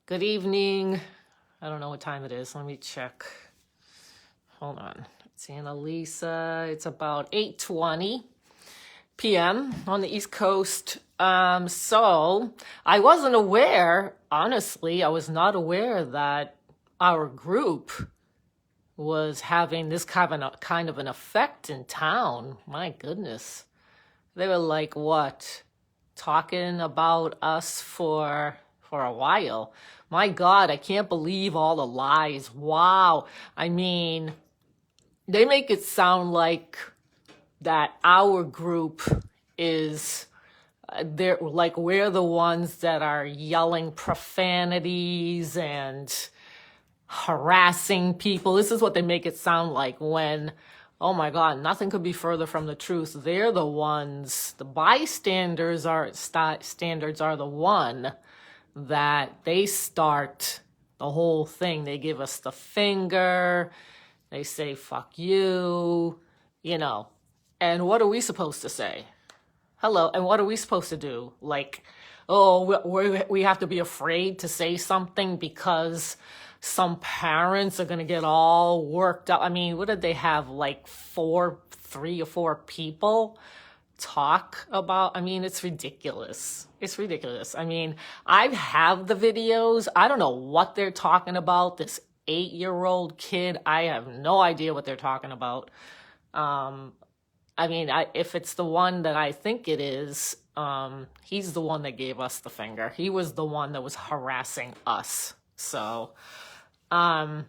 Good evening. I don't know what time it is. Let me check. Hold on. It's Annalisa. It's about 8:20 p.m. on the East Coast. So I wasn't aware, honestly, I was not aware that our group was having this kind of an effect in town. My goodness. They were like, what? Talking about us for a while. My God, I can't believe all the lies. Wow. I mean, they make it sound like that our group is they're like we're the ones that are yelling profanities and harassing people. This is what they make it sound like when, oh my God, nothing could be further from the truth. They're the ones, the bystanders are standards are the one that they start the whole thing. They give us the finger. They say, fuck you, you know. And what are we supposed to say? Hello. And what are we supposed to do? Like, oh, we have to be afraid to say something because some parents are going to get all worked up. I mean, what did they have? Like 3 or 4 people talk about? I mean, it's ridiculous. It's ridiculous. I mean, I have the videos. I don't know what they're talking about. This 8-year-old kid, I have no idea what they're talking about. I mean, if it's the one that I think it is, he's the one that gave us the finger. He was the one that was harassing us. So, I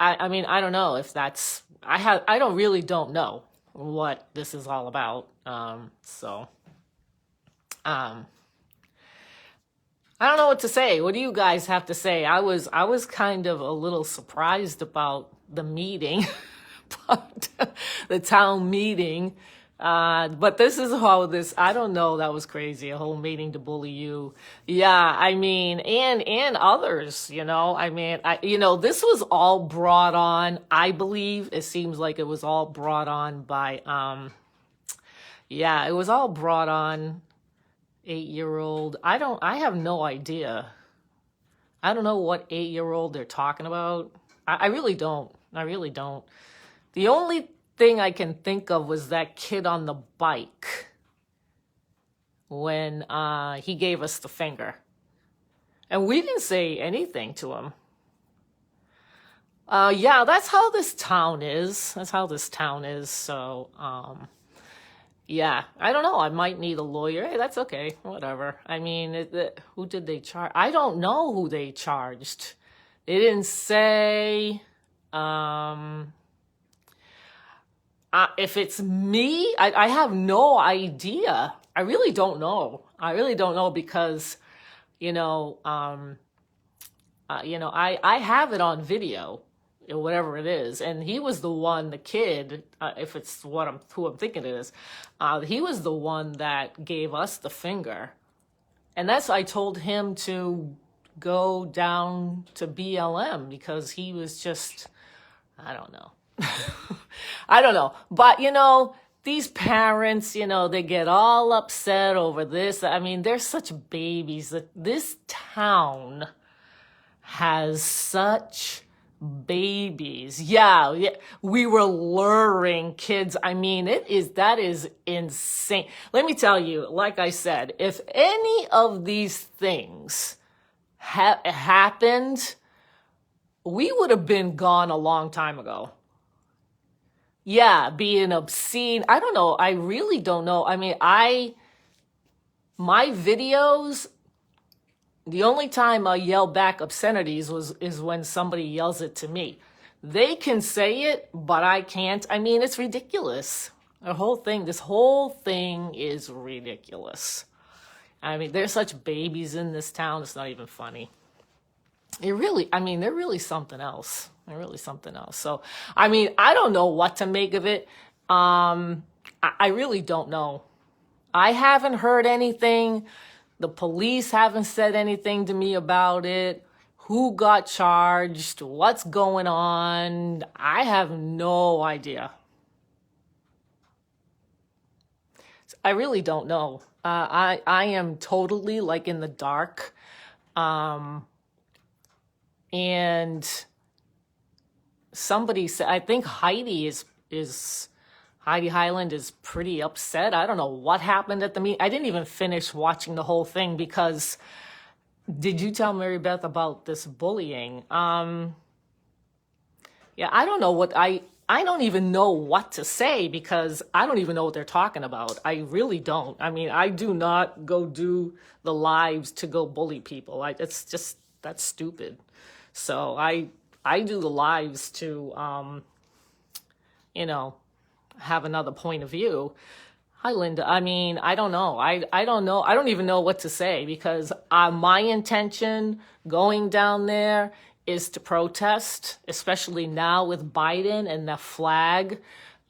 mean, I don't know if that's, I don't know what this is all about. I don't know what to say. What do you guys have to say? I was kind of a little surprised about the meeting, but the town meeting. But this is how I don't know, that was crazy. A whole meeting to bully you. Yeah, I mean, and others, I mean, this was all brought on, I believe. It seems like it was all brought on by, it was all brought on 8-year-old. I have no idea. I don't know what 8-year-old they're talking about. I really don't. I really don't. The only thing I can think of was that kid on the bike when he gave us the finger. And we didn't say anything to him. Yeah, that's how this town is. That's how this town is. So, yeah, I don't know. I might need a lawyer. Hey, that's okay. Whatever. I mean, who did they charge? I don't know who they charged. They didn't say. If it's me, I have no idea. I really don't know. I really don't know because, I have it on video, whatever it is. And he was the one, the kid, if it's who I'm thinking it is, he was the one that gave us the finger. And I told him to go down to BLM because he was just, I don't know. I don't know. But, these parents, they get all upset over this. I mean, they're such babies. This town has such babies. Yeah, we were luring kids. I mean, that is insane. Let me tell you, like I said, if any of these things happened, we would have been gone a long time ago. Yeah, being obscene. I don't know. I really don't know. I mean, my videos, the only time I yell back obscenities is when somebody yells it to me. They can say it, but I can't. I mean, it's ridiculous. This whole thing is ridiculous. I mean, there's such babies in this town. It's not even funny. They're really something else. They're really something else. So, I mean, I don't know what to make of it. I really don't know. I haven't heard anything. The police haven't said anything to me about it. Who got charged? What's going on? I have no idea. I really don't know. I am totally like in the dark. Um, and somebody said, I think Heidi Highland is pretty upset. I don't know what happened at the meeting. I didn't even finish watching the whole thing because did you tell Mary Beth about this bullying? Yeah, I don't know I don't even know what to say because I don't even know what they're talking about. I really don't. I mean, I do not go do the lives to go bully people. It's just that's stupid. So I do the lives to you know, have another point of view. Hi, Linda. I mean, I don't know. I don't know. I don't even know what to say because my intention going down there is to protest, especially now with Biden and the flag.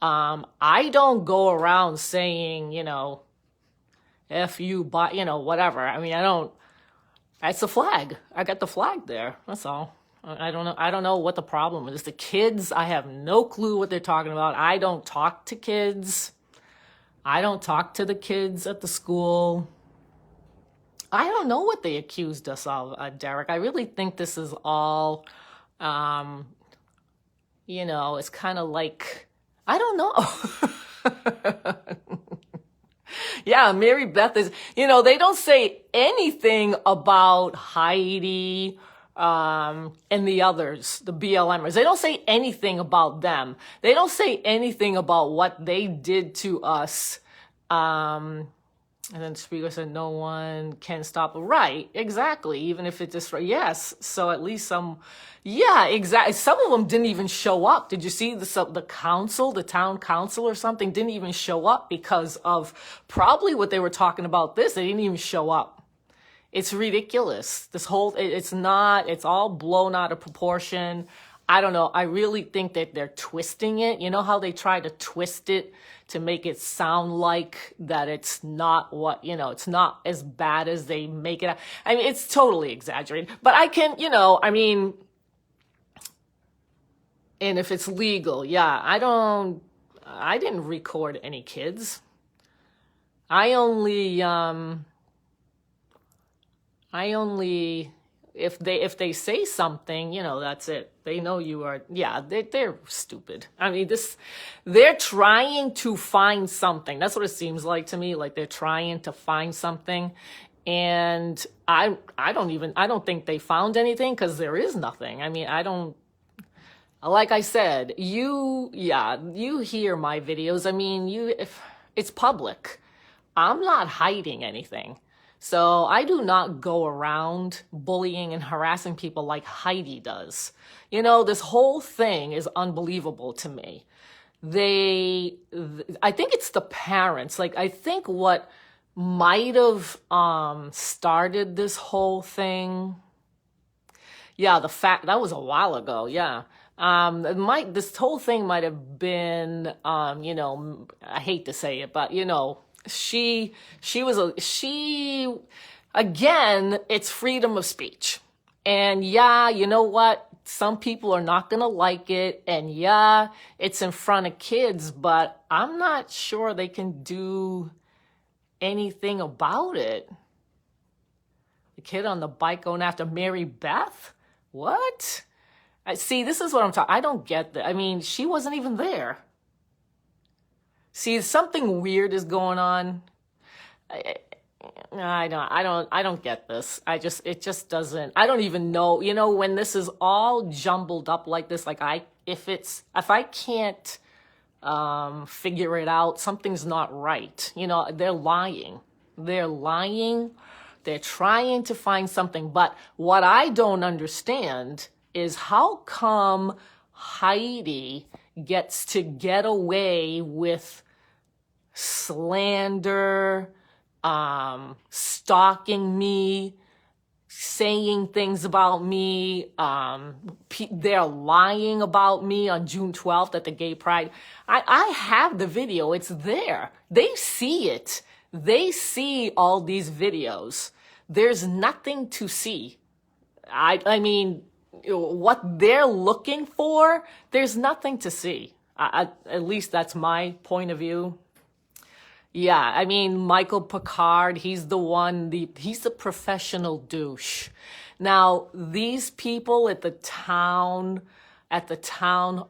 I don't go around saying, you know, F you, but, you know, whatever. I mean, I don't, it's a flag. I got the flag there. That's all. I don't know. I don't know what the problem is. The kids, I have no clue what they're talking about. I don't talk to kids. I don't talk to the kids at the school. I don't know what they accused us of, Derek. I really think this is all, um, you know, it's kind of like, I don't know. Yeah, Mary Beth is, you know, they don't say anything about Heidi, and the others, the BLMers. They don't say anything about them. They don't say anything about what they did to us. And then the speaker said, no one can stop. Right, exactly. Even if it just, yes. So at least yeah, exactly. Some of them didn't even show up. Did you see the council, the town council or something didn't even show up because of probably what they were talking about this. They didn't even show up. It's ridiculous. This whole, it's all blown out of proportion. I don't know. I really think that they're twisting it. You know how they try to twist it to make it sound like that it's not what, you know, it's not as bad as they make it. I mean, it's totally exaggerated, but I can, you know, I mean, and if it's legal, yeah, I didn't record any kids. I only, if they say something, you know, that's it. They know you are, yeah, they're stupid. I mean, they're trying to find something. That's what it seems like to me. Like they're trying to find something. And I don't think they found anything because there is nothing. I mean, like I said, you hear my videos. I mean, if it's public, I'm not hiding anything. So I do not go around bullying and harassing people like Heidi does. You know, this whole thing is unbelievable to me. I think it's the parents. Like, I think what might have started this whole thing. Yeah, the fact that was a while ago. Yeah. This whole thing might have been, you know, I hate to say it, but you know, again, it's freedom of speech. And yeah, you know what? Some people are not going to like it. And yeah, it's in front of kids, but I'm not sure they can do anything about it. The kid on the bike going after Mary Beth? What? See, this is what I'm talking. I don't get that. I mean, she wasn't even there. See, something weird is going on. I don't get this. It just doesn't, I don't even know, you know, when this is all jumbled up like this, like if I can't, figure it out, something's not right. You know, they're lying. They're trying to find something. But what I don't understand is how come Heidi gets to get away with slander, stalking me, saying things about me. They're lying about me on June 12th at the Gay Pride. I have the video. It's there. They see it. They see all these videos. There's nothing to see. I mean, what they're looking for, there's nothing to see. At least that's my point of view. Yeah, I mean, Michael Picard, he's the one, he's the professional douche. Now, these people at the town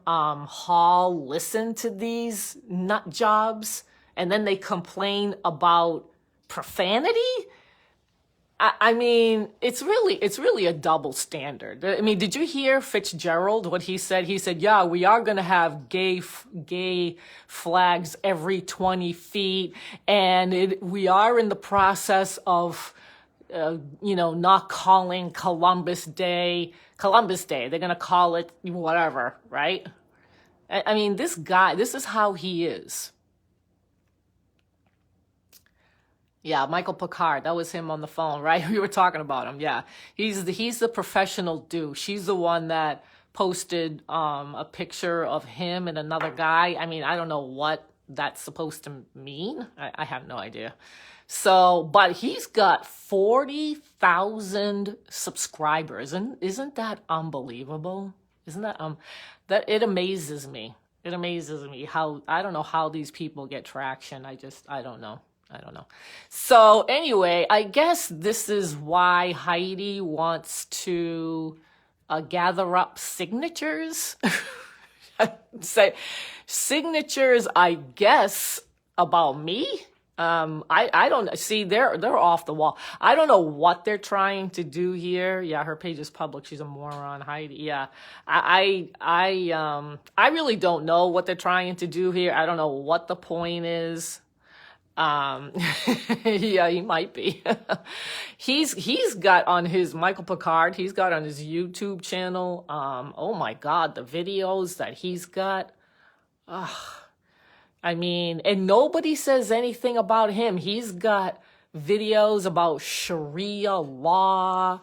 hall listen to these nut jobs and then they complain about profanity. I mean, it's really a double standard. I mean, did you hear Fitzgerald, what he said? He said, yeah, we are going to have gay flags every 20 feet. And we are in the process of, not calling Columbus Day. They're going to call it whatever, right? I mean, this guy, this is how he is. Yeah, Michael Picard. That was him on the phone, right? We were talking about him. Yeah, he's the professional douche. She's the one that posted a picture of him and another guy. I mean, I don't know what that's supposed to mean. I have no idea. So, but he's got 40,000 subscribers, and isn't that unbelievable? Isn't that that it amazes me. It amazes me how I don't know how these people get traction. I don't know. I don't know. So anyway, I guess this is why Heidi wants to gather up signatures. Say signatures, I guess, about me. I don't see they're off the wall. I don't know what they're trying to do here. Yeah, her page is public. She's a moron, Heidi. Yeah, I really don't know what they're trying to do here. I don't know what the point is. Yeah, he might be. He's got on his Michael Picard, he's got on his YouTube channel. Oh my God, the videos that he's got. I mean, and nobody says anything about him. He's got videos about Sharia law,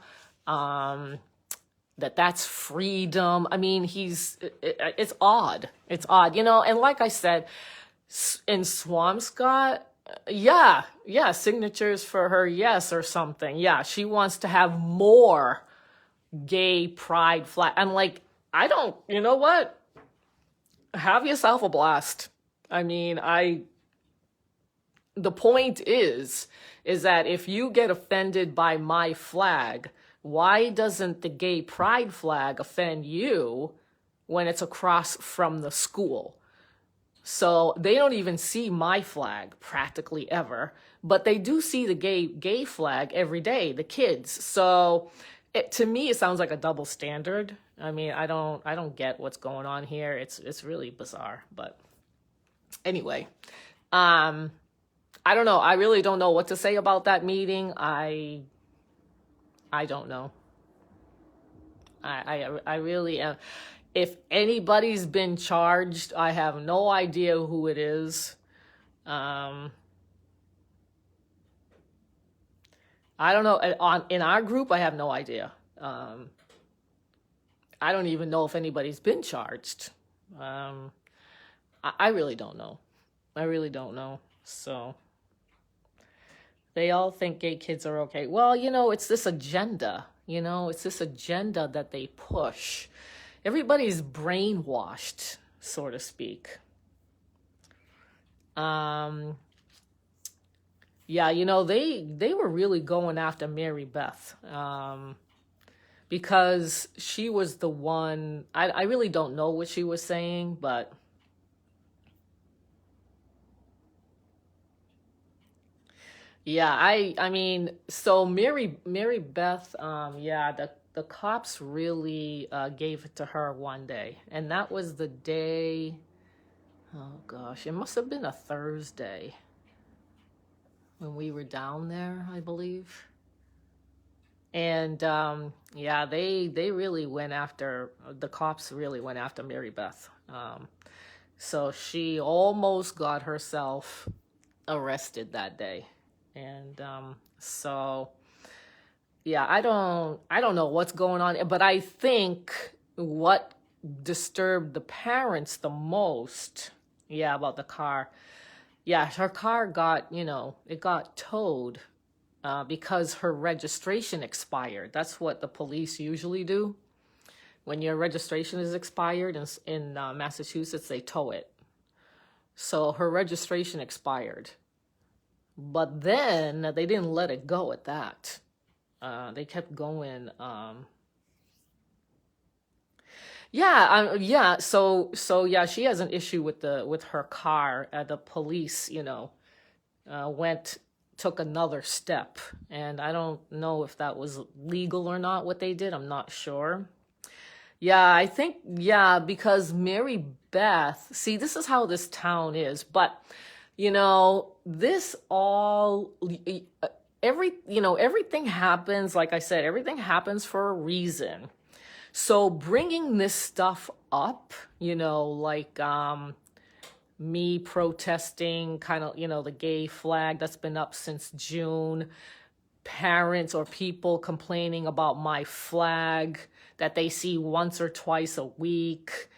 that's freedom. I mean, it's odd. It's odd, and like I said, in Swampscott, yeah, signatures for her, yes, or something. Yeah, she wants to have more gay pride flag. I'm like, you know what? Have yourself a blast. I mean, the point is that if you get offended by my flag, why doesn't the gay pride flag offend you when it's across from the school? So they don't even see my flag practically ever, but they do see the gay flag every day, the kids. So to me, it sounds like a double standard. I mean, I don't get what's going on here. It's really bizarre. But anyway, I don't know. I really don't know what to say about that meeting. I don't know. I really am. If anybody's been charged, I have no idea who it is. I don't know. In our group, I have no idea. I don't even know if anybody's been charged. I really don't know. I really don't know. So they all think gay kids are okay. Well, it's this agenda. It's this agenda that they push. Everybody's brainwashed, so to speak. Yeah, they were really going after Mary Beth, because she was the one. I really don't know what she was saying, but yeah, I mean, so Mary Beth, yeah, the cops really gave it to her one day, and that was the day. Oh gosh, it must have been a Thursday when we were down there, I believe. And yeah, they really went after, the cops really went after Mary Beth. So she almost got herself arrested that day. And so yeah, I don't know what's going on, but I think what disturbed the parents the most, yeah, about the car. Yeah, her car got, it got towed because her registration expired. That's what the police usually do. When your registration is expired in Massachusetts, they tow it. So her registration expired. But then they didn't let it go at that. They kept going. Yeah. So yeah, she has an issue with her car. The police, went took another step, and I don't know if that was legal or not. What they did, I'm not sure. Yeah, I think, yeah, because Mary Beth, see, this is how this town is, but this all, everything happens, like I said, everything happens for a reason. So bringing this stuff up, like me protesting kind of, the gay flag that's been up since June, parents or people complaining about my flag that they see once or twice a week,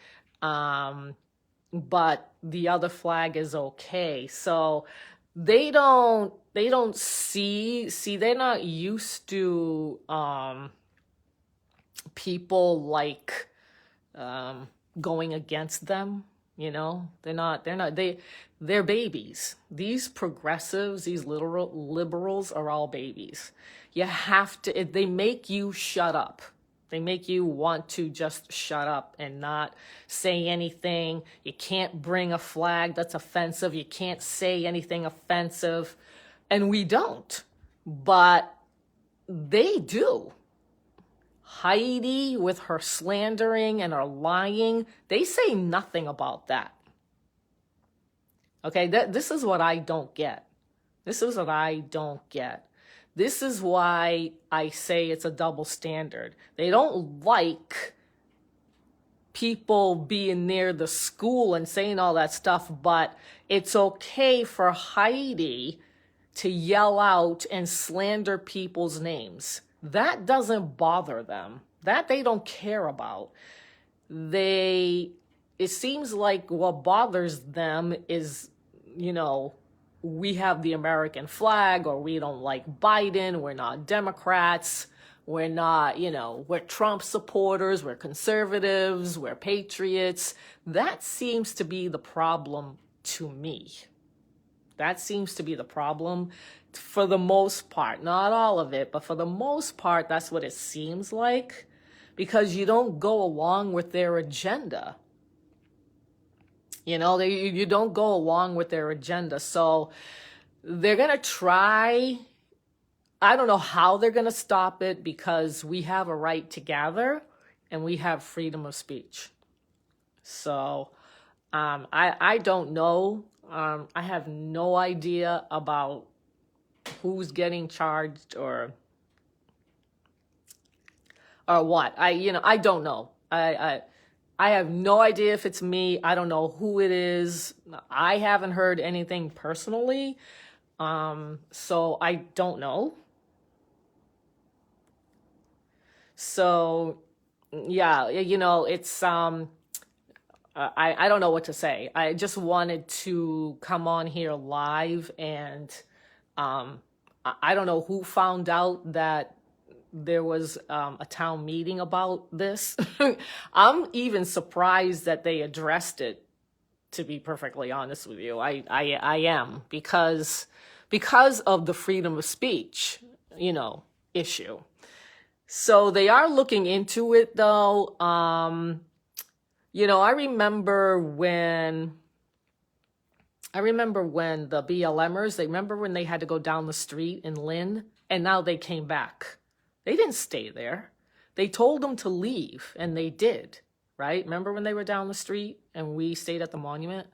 but the other flag is okay. So they don't see they're not used to people like going against them. They're babies. These progressives, these liberals are all babies. You have to, they make you shut up. They make you want to just shut up and not say anything. You can't bring a flag that's offensive. You can't say anything offensive. And we don't. But they do. Heidi, with her slandering and her lying, they say nothing about that. Okay, this is what I don't get. This is what I don't get. This is why I say it's a double standard. They don't like people being near the school and saying all that stuff, but it's okay for Heidi to yell out and slander people's names. That doesn't bother them. That they don't care about. It seems like what bothers them is, we have the American flag, or we don't like Biden, we're not Democrats, we're not, we're Trump supporters, we're conservatives, we're patriots. That seems to be the problem to me. That seems to be the problem for the most part. Not all of it, but for the most part, that's what it seems like, because you don't go along with their agenda. You don't go along with their agenda. So they're going to try. I don't know how they're going to stop it, because we have a right to gather and we have freedom of speech. So I don't know. I have no idea about who's getting charged or what. I don't know. I have no idea if it's me. I don't know who it is. I haven't heard anything personally. So I don't know. So yeah, it's I don't know what to say. I just wanted to come on here live, and I don't know who found out that there was a town meeting about this. I'm even surprised that they addressed it, to be perfectly honest with you. I am, because of the freedom of speech, issue. So they are looking into it, though. I remember when the BLMers, remember when they had to go down the street in Lynn, and now they came back. They didn't stay there. They told them to leave, and they did, right? Remember when they were down the street and we stayed at the monument?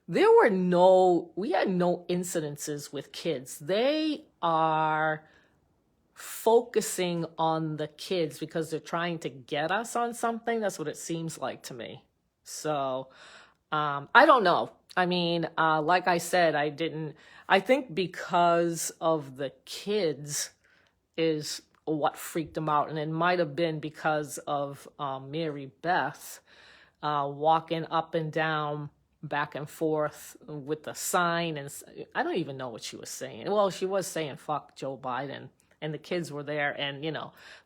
We had no incidences with kids. They are focusing on the kids because they're trying to get us on something. That's what it seems like to me. So I don't know. I mean, like I said, I think because of the kids is what freaked them out. And it might have been because of Mary Beth walking up and down, back and forth with the sign. And I don't even know what she was saying. Well, she was saying, fuck Joe Biden. And the kids were there, and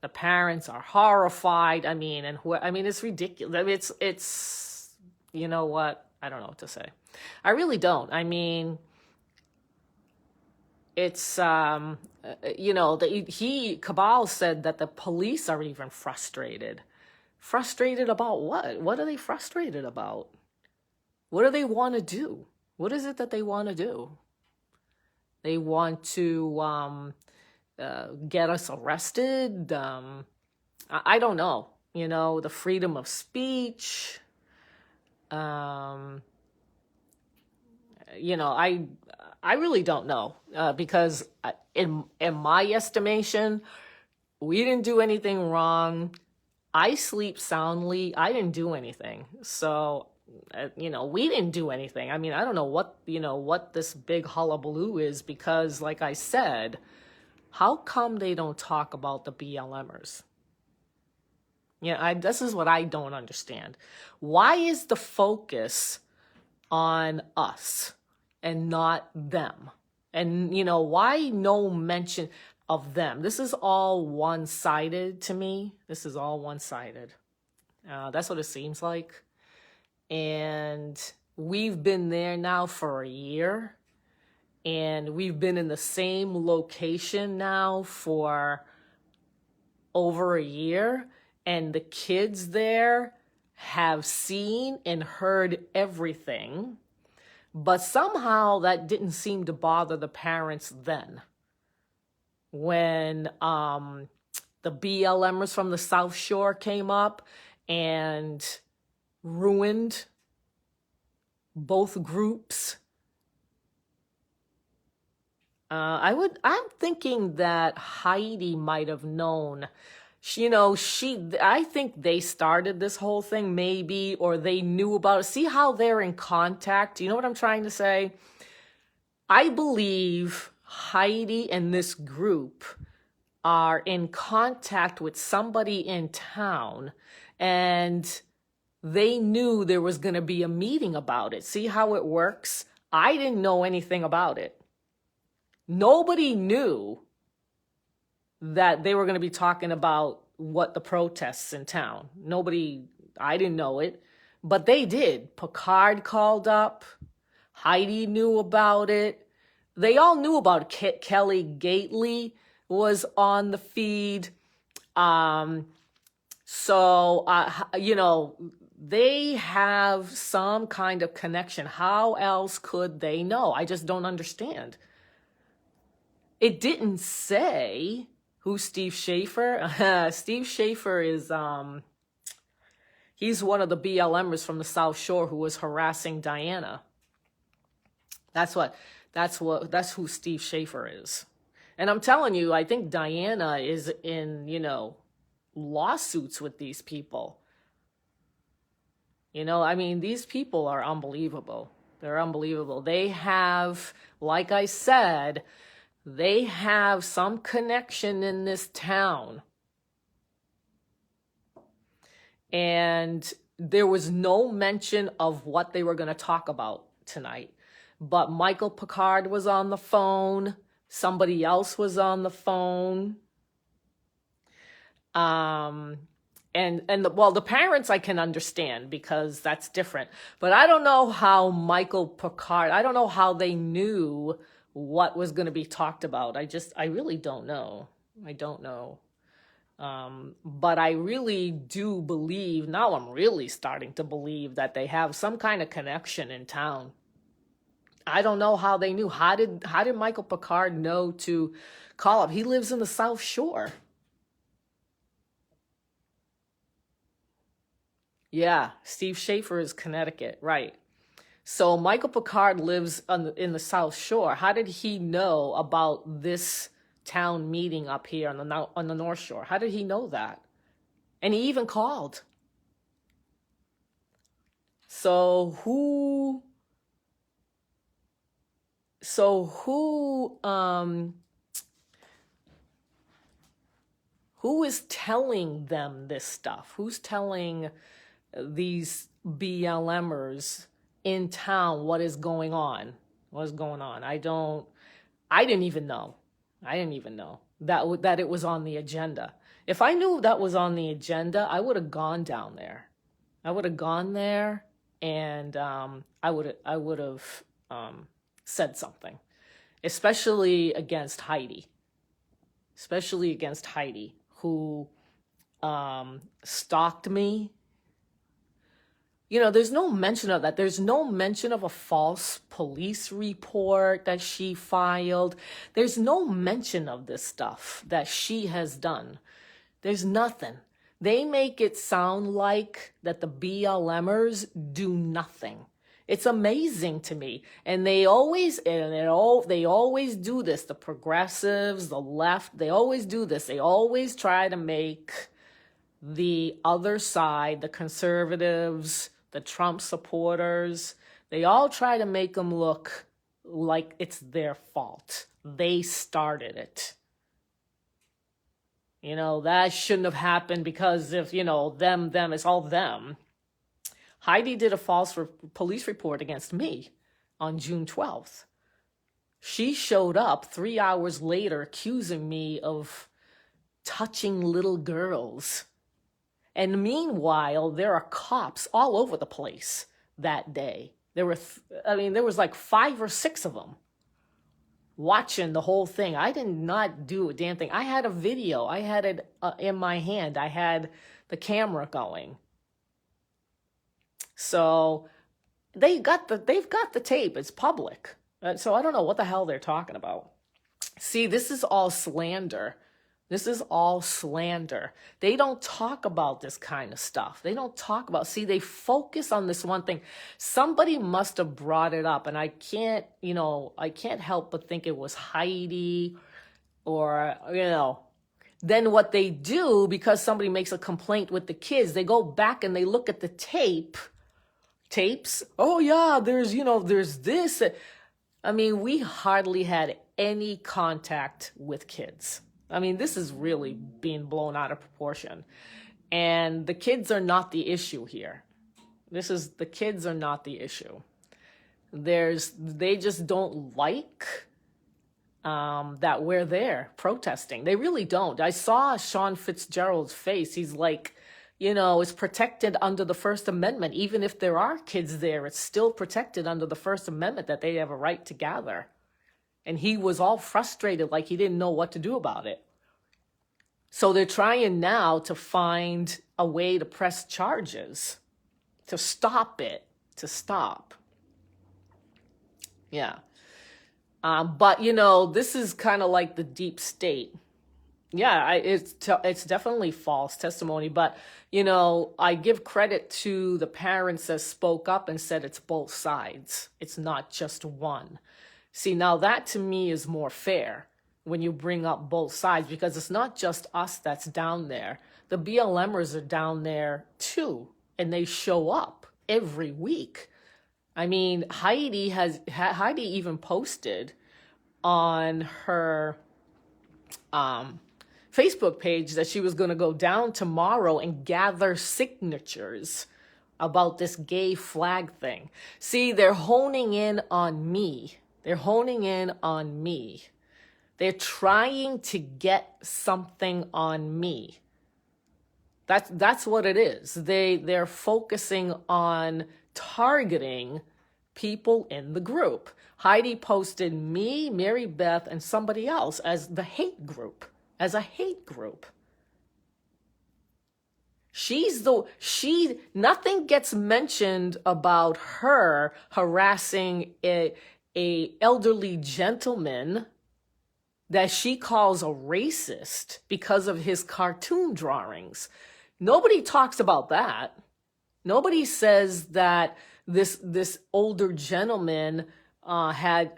the parents are horrified. I mean, it's ridiculous. It's you know what? I don't know what to say. I really don't. I mean, it's Cabal said that the police are even frustrated. Frustrated about what? What are they frustrated about? What do they want to do? What is it that they want to do? They want to get us arrested. I don't know. The freedom of speech. Um, I really don't know, because in my estimation, we didn't do anything wrong. I sleep soundly. I didn't do anything. So, we didn't do anything. I mean, I don't know what this big hullabaloo is, because like I said, how come they don't talk about the BLMers? This is what I don't understand. Why is the focus on us and not them? And, why no mention of them? This is all one-sided to me. This is all one-sided. That's what it seems like. And we've been there now for a year. And we've been in the same location now for over a year. And the kids there have seen and heard everything. But somehow that didn't seem to bother the parents then. When the BLMers from the South Shore came up and ruined both groups. I'm thinking that Heidi might have known. I think they started this whole thing, maybe, or they knew about it. See how they're in contact? You know what I'm trying to say? I believe Heidi and this group are in contact with somebody in town, and they knew there was going to be a meeting about it. See how it works? I didn't know anything about it. Nobody knew that they were going to be talking about what the protests in town. I didn't know it, but they did. Picard called up. Heidi knew about it. They all knew about it. Kelly Gately was on the feed. They have some kind of connection. How else could they know? I just don't understand. It didn't say who's Steve Schaefer. Steve Schaefer is, he's one of the BLMers from the South Shore who was harassing Diana. That's who Steve Schaefer is. And I'm telling you, I think Diana is in, lawsuits with these people. These people are unbelievable. They're unbelievable. They have, like I said, they have some connection in this town. And there was no mention of what they were going to talk about tonight. But Michael Picard was on the phone. Somebody else was on the phone. The parents I can understand, because that's different. But I don't know how Michael Picard, I don't know how they knew what was going to be talked about. I really don't know. I don't know. But I really do believe, now I'm really starting to believe, that they have some kind of connection in town. I don't know how they knew. How did Michael Picard know to call up? He lives in the South Shore. Yeah, Steve Schaefer is Connecticut, right. So Michael Picard lives in the South Shore. How did he know about this town meeting up here on the North Shore? How did he know that? And he even called. So who is telling them this stuff? Who's telling these BLMers in town what is going on? What's going on? I didn't even know. That it was on the agenda. If I knew that was on the agenda, I would have gone down there. I would have gone there, and I would have said something. especially against Heidi, who stalked me. There's no mention of that. There's no mention of a false police report that she filed. There's no mention of this stuff that she has done. There's nothing. They make it sound like that the BLMers do nothing. It's amazing to me. And they always do this. The progressives, the left, they always do this. They always try to make the other side, the conservatives, the Trump supporters, they all try to make them look like it's their fault. They started it. That shouldn't have happened because if, them, it's all them. Heidi did a false police report against me on June 12th. She showed up 3 hours later accusing me of touching little girls. And meanwhile, there are cops all over the place that day. There was like 5 or 6 of them watching the whole thing. I did not do a damn thing. I had a video. I had it in my hand. I had the camera going. So they've got the tape. It's public. So I don't know what the hell they're talking about. See, this is all slander. This is all slander. They don't talk about this kind of stuff. They don't talk about, they focus on this one thing. Somebody must have brought it up, and I can't help but think it was Heidi or, Then what they do, because somebody makes a complaint with the kids, they go back and they look at the tapes. Oh yeah, there's this. We hardly had any contact with kids. This is really being blown out of proportion. And the kids are not the issue here. The kids are not the issue. They just don't like that we're there protesting. They really don't. I saw Sean Fitzgerald's face. He's like, it's protected under the First Amendment. Even if there are kids there, it's still protected under the First Amendment that they have a right to gather. And he was all frustrated, like he didn't know what to do about it. So they're trying now to find a way to press charges, to stop it, Yeah. But, this is kind of like the deep state. Yeah, it's definitely false testimony. But, I give credit to the parents that spoke up and said it's both sides. It's not just one. See, now that to me is more fair when you bring up both sides, because it's not just us that's down there. The BLMers are down there too, and they show up every week. Heidi even posted on her Facebook page that she was going to go down tomorrow and gather signatures about this gay flag thing. See, they're honing in on me. They're trying to get something on me. That's what it is. They're focusing on targeting people in the group. Heidi posted me, Mary Beth, and somebody else as a hate group. Nothing gets mentioned about her harassing a elderly gentleman that she calls a racist because of his cartoon drawings. Nobody talks about that. Nobody says that this older gentleman had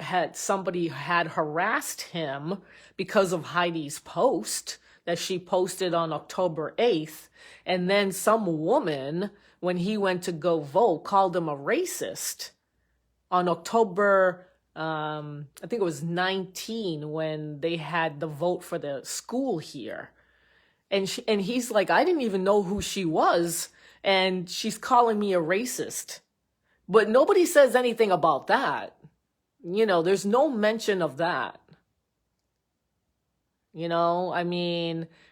harassed him because of Heidi's post that she posted on October 8th. And then some woman, when he went to go vote, called him a racist on October, I think it was 19, when they had the vote for the school here. And he's like, I didn't even know who she was, and she's calling me a racist. But nobody says anything about that. There's no mention of that.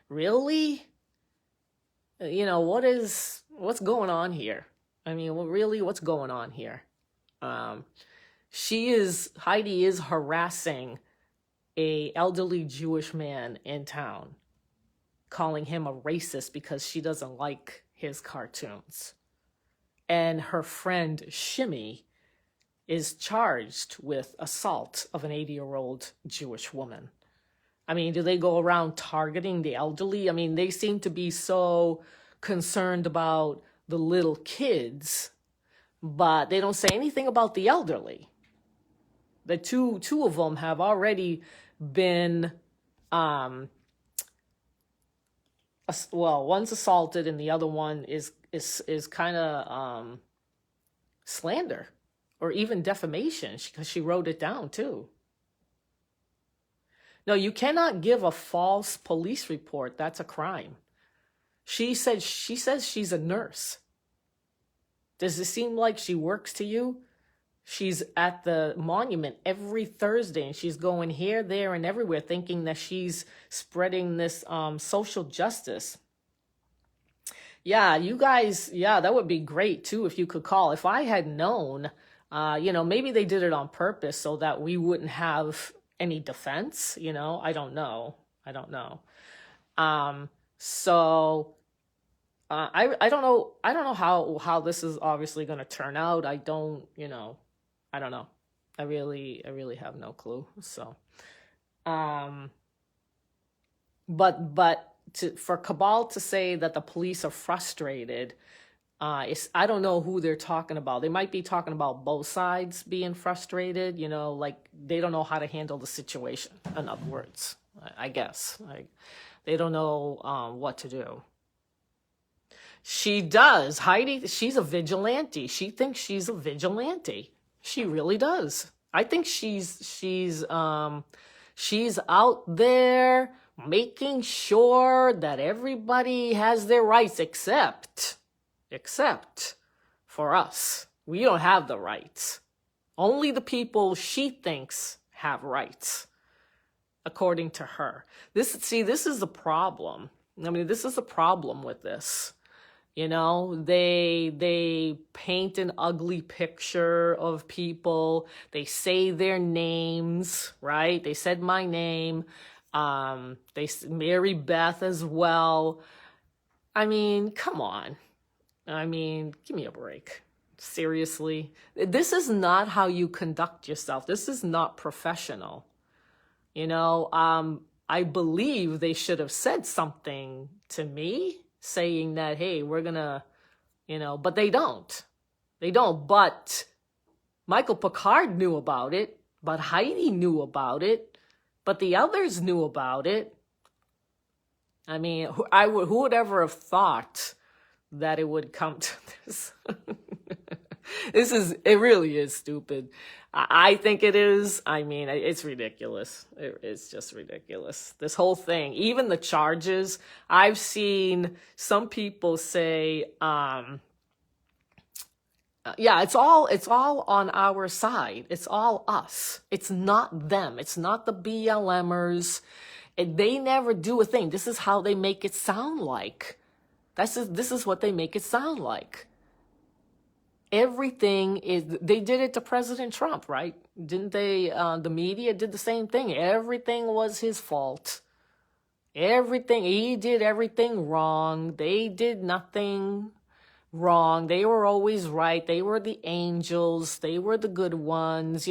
Really? What's going on here? What's going on here? Heidi is harassing a elderly Jewish man in town, calling him a racist because she doesn't like his cartoons. And her friend Shimmy is charged with assault of an 80-year-old Jewish woman. I mean, do they go around targeting the elderly? I mean, they seem to be so concerned about the little kids, but they don't say anything about the elderly. The two of them have already been, well, one's assaulted and the other one is kind of slander or even defamation, because she wrote it down too. No, you cannot give a false police report. That's a crime. She says she's a nurse. Does it seem like she works to you? She's at the monument every Thursday and she's going here, there, and everywhere thinking that she's spreading this social justice. Yeah, you guys, yeah, that would be great too if you could call. If I had known, maybe they did it on purpose so that we wouldn't have any defense, I don't know. I don't know. I don't know. I don't know how this is obviously going to turn out. I don't know. I really have no clue. So, for Cabal to say that the police are frustrated, I don't know who they're talking about. They might be talking about both sides being frustrated, like they don't know how to handle the situation. In other words, I guess, like they don't know what to do. She does. Heidi, she's a vigilante. She thinks she's a vigilante. She really does. I think she's out there making sure that everybody has their rights except for us. We don't have the rights. Only the people she thinks have rights, according to her. This is the problem. I mean, this is the problem with this. They paint an ugly picture of people. They say their names, right? They said my name. Mary Beth as well. I mean, come on. I mean, give me a break. Seriously. This is not how you conduct yourself. This is not professional. I believe they should have said something to me, saying that, hey, we're gonna, but they don't. But Michael Picard knew about it, but Heidi knew about it, but the others knew about it. I mean, who would ever have thought that it would come to this? It really is stupid. I think it is. I mean, it's ridiculous. It's just ridiculous. This whole thing, even the charges, I've seen some people say, it's all on our side. It's all us. It's not them. It's not the BLMers. They never do a thing. This is how they make it sound like. This is what they make it sound like. Everything they did it to President Trump, right? Didn't they? The media did the same thing. Everything was his fault. He did everything wrong. They did nothing wrong. They were always right. They were the angels. They were the good ones,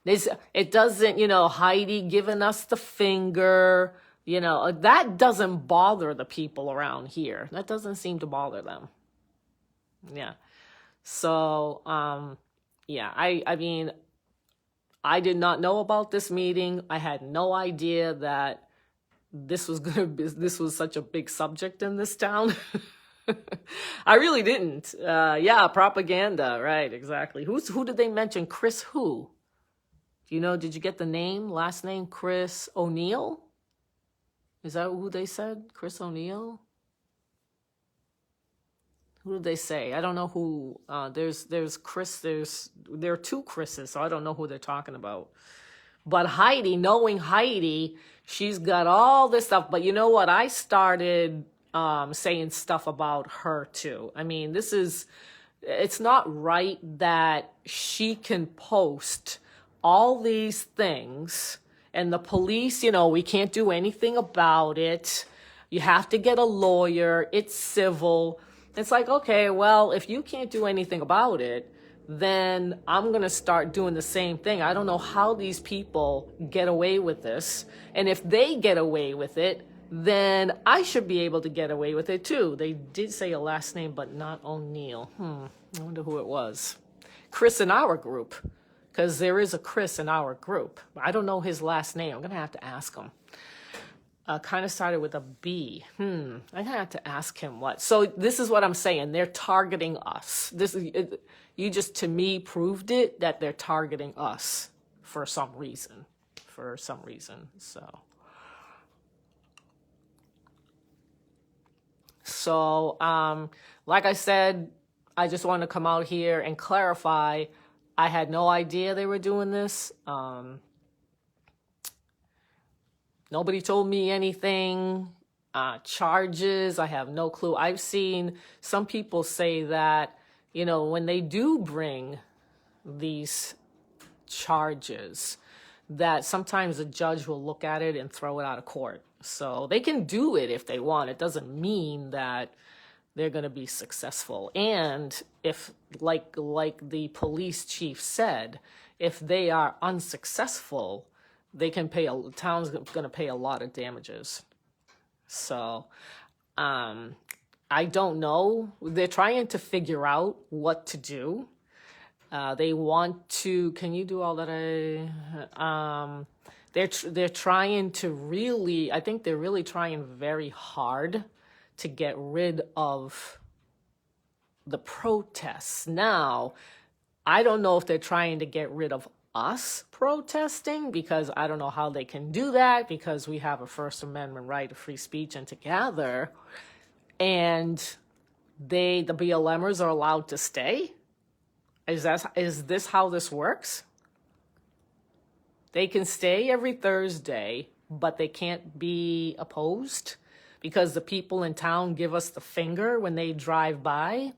It doesn't, Heidi giving us the finger, that doesn't bother the people around here. That doesn't seem to bother them. Yeah. So, I mean, I did not know about this meeting. I had no idea that this was such a big subject in this town. I really didn't. Propaganda, right, exactly. Who did they mention? Chris who? Do you know, did you get the last name, Chris O'Neill? Is that who they said? Chris O'Neill? Who did they say? I don't know who. There's Chris. There are two Chris's, so I don't know who they're talking about. But Heidi, knowing Heidi, she's got all this stuff. But you know what? I started saying stuff about her too. I mean, this is it's not right that she can post all these things and the police, we can't do anything about it. You have to get a lawyer. It's civil. It's like, okay, well, if you can't do anything about it, then I'm going to start doing the same thing. I don't know how these people get away with this. And if they get away with it, then I should be able to get away with it too. They did say a last name, but not O'Neill. I wonder who it was. Chris in our group, because there is a Chris in our group. I don't know his last name. I'm going to have to ask him. Kind of started with a B. I'm going to have to ask him what. So this is what I'm saying. They're targeting us. You just, to me, proved it that they're targeting us for some reason. So, like I said, I just wanted to come out here and clarify. I had no idea they were doing this. Nobody told me anything. Charges, I have no clue. I've seen some people say that, when they do bring these charges, that sometimes the judge will look at it and throw it out of court. So they can do it if they want. It doesn't mean that they're going to be successful. And if, like the police chief said, if they are unsuccessful, they can pay, the town's going to pay a lot of damages. So, I don't know. They're trying to figure out what to do. They want to, can you do all that? They're trying to really, I think they're really trying very hard to get rid of the protests. Now, I don't know if they're trying to get rid of us protesting, because I don't know how they can do that, because we have a First Amendment right to free speech and to gather, and the BLMers are allowed to stay. Is this how this works? They can stay every Thursday, but they can't be opposed because the people in town give us the finger when they drive by,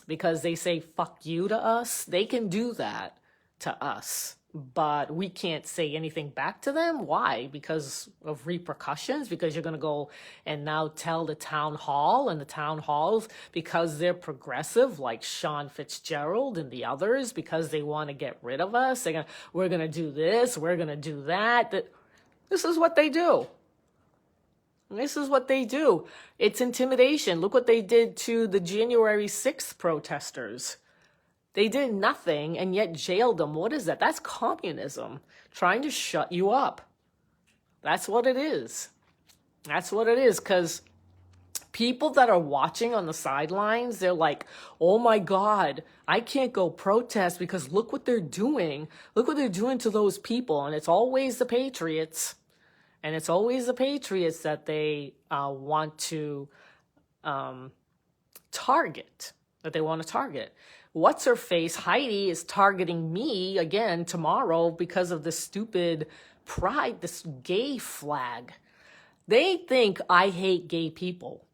because they say fuck you to us. They can do that to us, but we can't say anything back to them. Why? Because of repercussions, because you're going to go and now tell the town hall, and the town halls, because they're progressive, like Sean Fitzgerald and the others, because they want to get rid of us. We're going to do this, we're going to do that. This is what they do. This is what they do. It's intimidation. Look what they did to the January 6th protesters. They did nothing and yet jailed them. What is that? That's communism, trying to shut you up. That's what it is. That's what it is, because people that are watching on the sidelines, they're like, oh my God, I can't go protest because look what they're doing. Look what they're doing to those people. And it's always the patriots. And it's always the patriots that they want to target, What's her face? Heidi is targeting me again tomorrow because of this stupid pride, this gay flag. They think I hate gay people.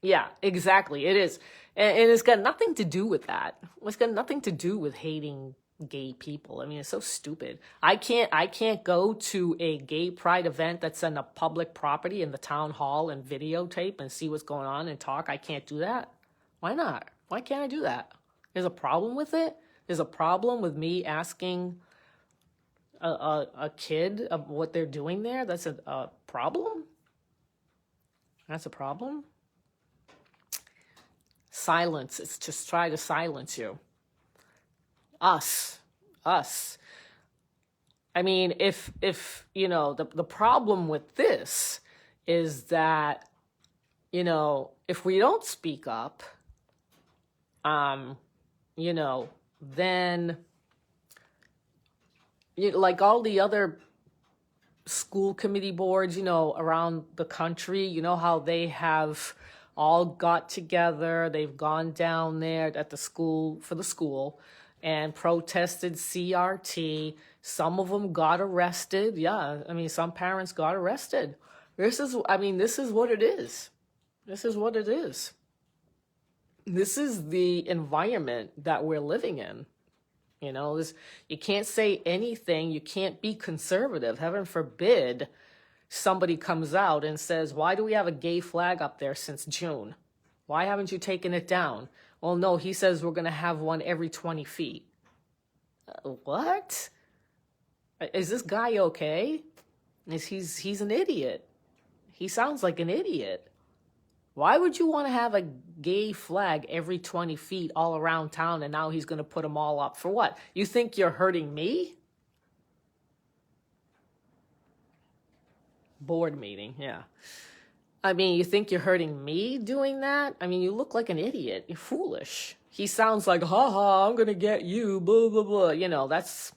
Yeah, exactly. It is. And it's got nothing to do with that. It's got nothing to do with hating gay people. I mean, it's so stupid. I can't go to a gay pride event that's in a public property in the town hall and videotape and see what's going on and talk. I can't do that. Why not? Why can't I do that? There's a problem with it? There's a problem with me asking a kid of what they're doing there? That's a problem? That's a problem? Silence. It's just try to silence you. Us. I mean, if the problem with this is that, if we don't speak up, then like all the other school committee boards, around the country, how they have all got together, they've gone down there at the school for the school and protested CRT. Some of them got arrested. Yeah, I mean, some parents got arrested. This is what it is. This is what it is. This is the environment that we're living in. You know, you can't say anything. You can't be conservative. Heaven forbid somebody comes out and says, why do we have a gay flag up there since June? Why haven't you taken it down? Well, no, he says we're going to have one every 20 feet. What? Is this guy okay? He's an idiot. He sounds like an idiot. Why would you want to have a gay flag every 20 feet all around town, and now he's going to put them all up? For what? You think you're hurting me? Board meeting, yeah. I mean, you think you're hurting me doing that? I mean, you look like an idiot. You're foolish. He sounds like, ha ha, I'm going to get you, blah, blah, blah. You know, that's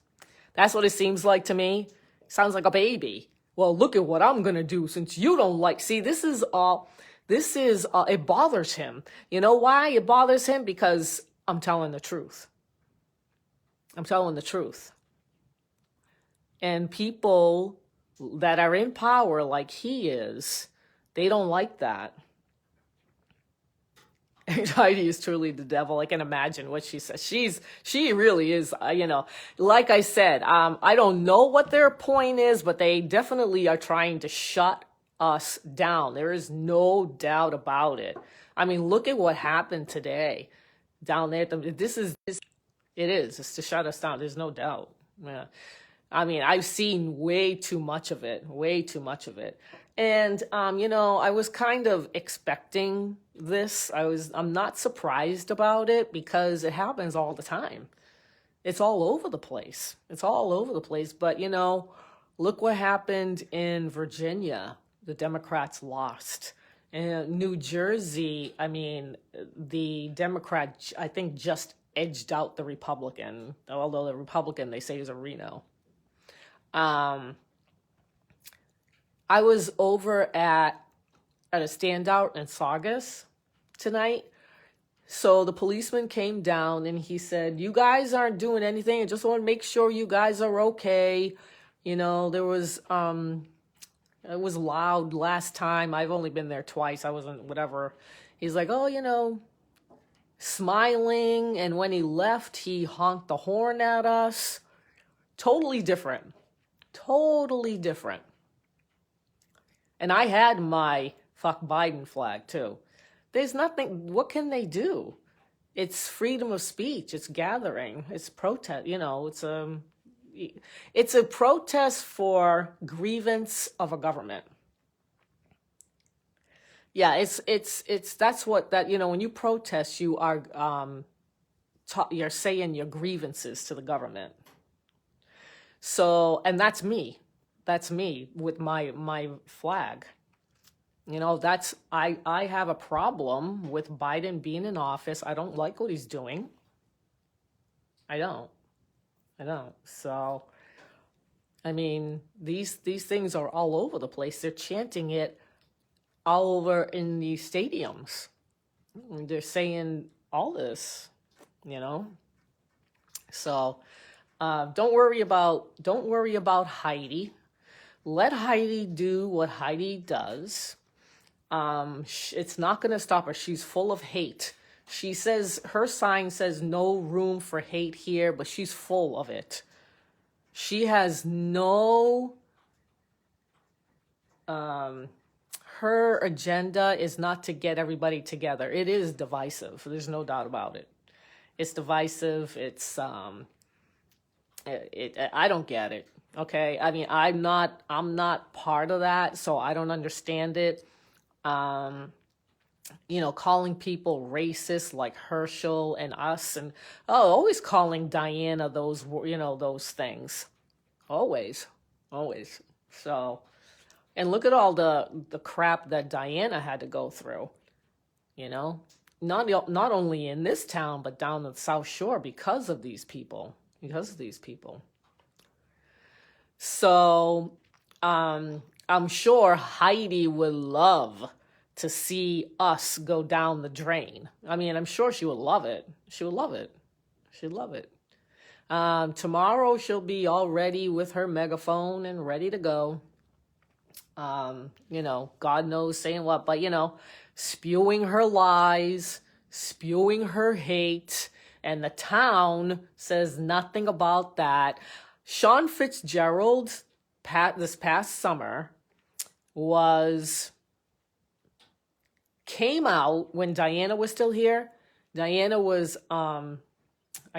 what it seems like to me. Sounds like a baby. Well, look at what I'm going to do since you don't like. See, it bothers him. You know why it bothers him? Because I'm telling the truth. I'm telling the truth. And people that are in power like he is, they don't like that. Anxiety is truly the devil. I can imagine what she says. She really is, like I said, I don't know what their point is, but they definitely are trying to shut us down. There is no doubt about it. I mean, look at what happened today down there. It's to shut us down. There's no doubt. Yeah. I mean, I've seen way too much of it. And, I was kind of expecting this. I'm not surprised about it because it happens all the time. It's all over the place. But, look what happened in Virginia. The Democrats lost. In New Jersey, I mean, the Democrat, I think, just edged out the Republican, although the Republican, they say, is a Reno. I was over at a standout in Saugus tonight. So the policeman came down and he said, you guys aren't doing anything. I just want to make sure you guys are okay. There was, it was loud last time. I've only been there twice. I wasn't, whatever. He's like, oh, smiling. And when he left, he honked the horn at us. Totally different. And I had my fuck Biden flag too. There's nothing, what can they do? It's freedom of speech. It's gathering. It's protest. It's a protest for grievance of a government. Yeah, that's what that, when you protest, you are, you're saying your grievances to the government. So, and that's me with my flag. I have a problem with Biden being in office. I don't like what he's doing. I don't. So, I mean, these things are all over the place. They're chanting it all over in the stadiums. They're saying all this, So, don't worry about Heidi. Let Heidi do what Heidi does. It's not going to stop her. She's full of hate. She says, her sign says no room for hate here, but she's full of it. She has no, her agenda is not to get everybody together. It is divisive. There's no doubt about it. It's divisive. It's, I don't get it. Okay. I mean, I'm not part of that, so I don't understand it. Calling people racist like Herschel and us, and always calling Diana those things. Always. So, and look at all the crap that Diana had to go through, not only in this town, but down the South Shore because of these people. So, I'm sure Heidi would love to see us go down the drain. I mean, I'm sure she would love it. She'd love it. Tomorrow she'll be all ready with her megaphone and ready to go. God knows saying what, but spewing her lies, spewing her hate, and the town says nothing about that. Sean Fitzgerald, this past summer, came out when Diana was still here. Diana was, I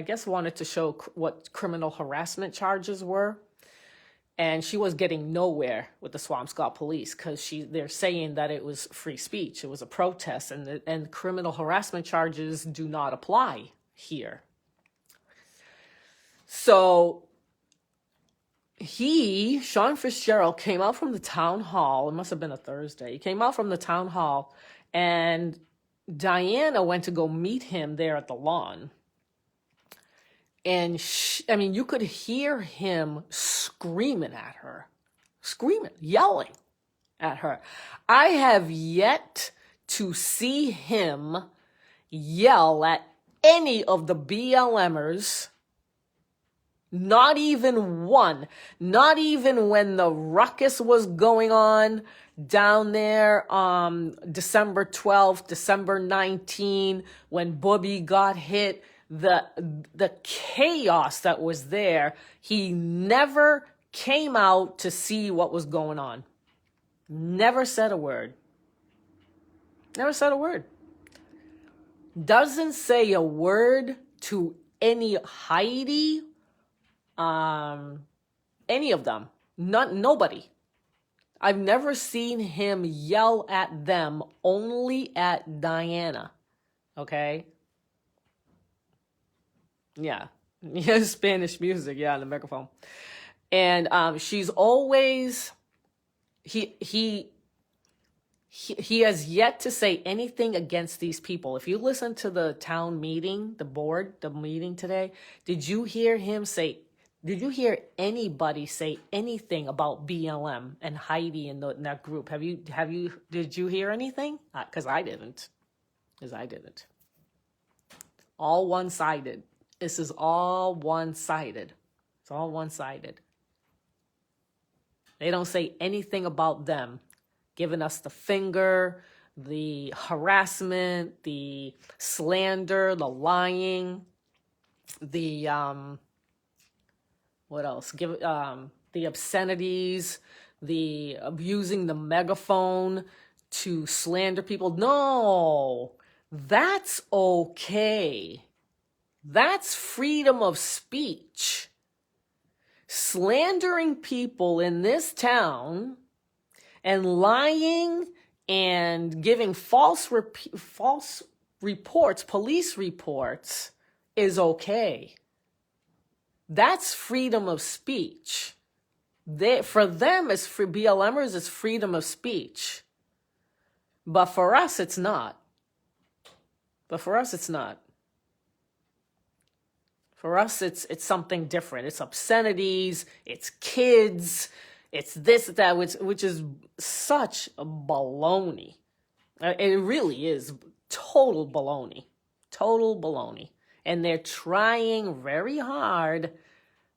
guess, wanted to show what criminal harassment charges were. And she was getting nowhere with the Swampscott police because they're saying that it was free speech. It was a protest, and criminal harassment charges do not apply here. So Sean Fitzgerald, came out from the town hall. It must have been a Thursday. He came out from the town hall, and Diana went to go meet him there at the lawn. And you could hear him screaming at her, yelling at her. I have yet to see him yell at any of the BLMers, not even one, not even when the ruckus was going on down there, December 12th, December 19, when Bobby got hit. The chaos that was there, he never came out to see what was going on. Never said a word. Never said a word. Doesn't say a word to any Heidi, any of them. Nobody. I've never seen him yell at them, only at Diana. Okay? Yeah, Spanish music, on the microphone. And she's always, he has yet to say anything against these people. If you listen to the town meeting, the meeting today, did you hear anybody say anything about BLM and Heidi in that group? Did you hear anything? Because I didn't. All one-sided. This is all one-sided. It's all one-sided. They don't say anything about them, giving us the finger, the harassment, the slander, the lying, the what else? The obscenities, the abusing the megaphone to slander people. No, that's okay. That's freedom of speech. Slandering people in this town and lying and giving false reports, police reports, is okay. That's freedom of speech. For them, for BLMers, it's freedom of speech. But for us, it's not. For us, it's something different. It's obscenities, it's kids, it's this, that, which is such a baloney. It really is total baloney. Total baloney. And they're trying very hard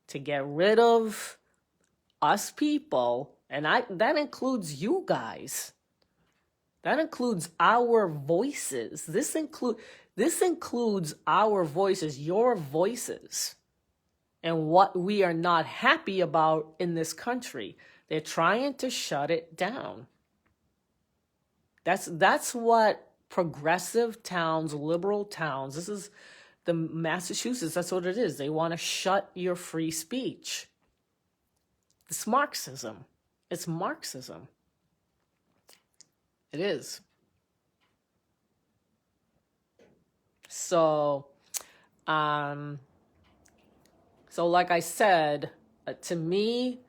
to get rid of us people, and that includes you guys. That includes our voices. This includes our voices, your voices, and what we are not happy about in this country. They're trying to shut it down. That's what progressive towns, liberal towns, this is the Massachusetts, that's what it is. They want to shut your free speech. It's Marxism. It's Marxism. It is. So like I said, to me,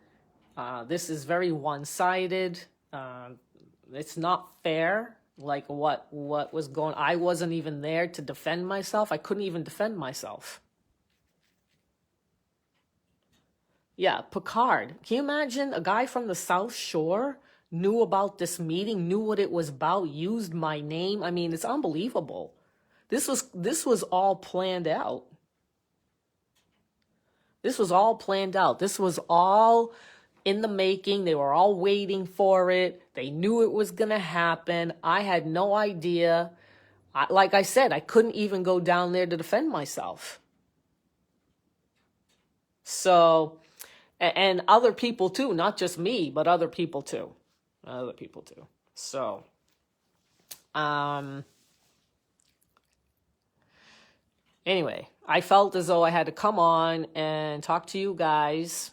this is very one-sided. It's not fair. Like what was going, I wasn't even there to defend myself. I couldn't even defend myself. Yeah, Picard. Can you imagine a guy from the South Shore knew about this meeting, knew what it was about, used my name? I mean, it's unbelievable. This was all planned out. This was all planned out. This was all in the making. They were all waiting for it. They knew it was going to happen. I had no idea. like I said, I couldn't even go down there to defend myself. So, and other people too, not just me, but other people too. Other people too. So, anyway, I felt as though I had to come on and talk to you guys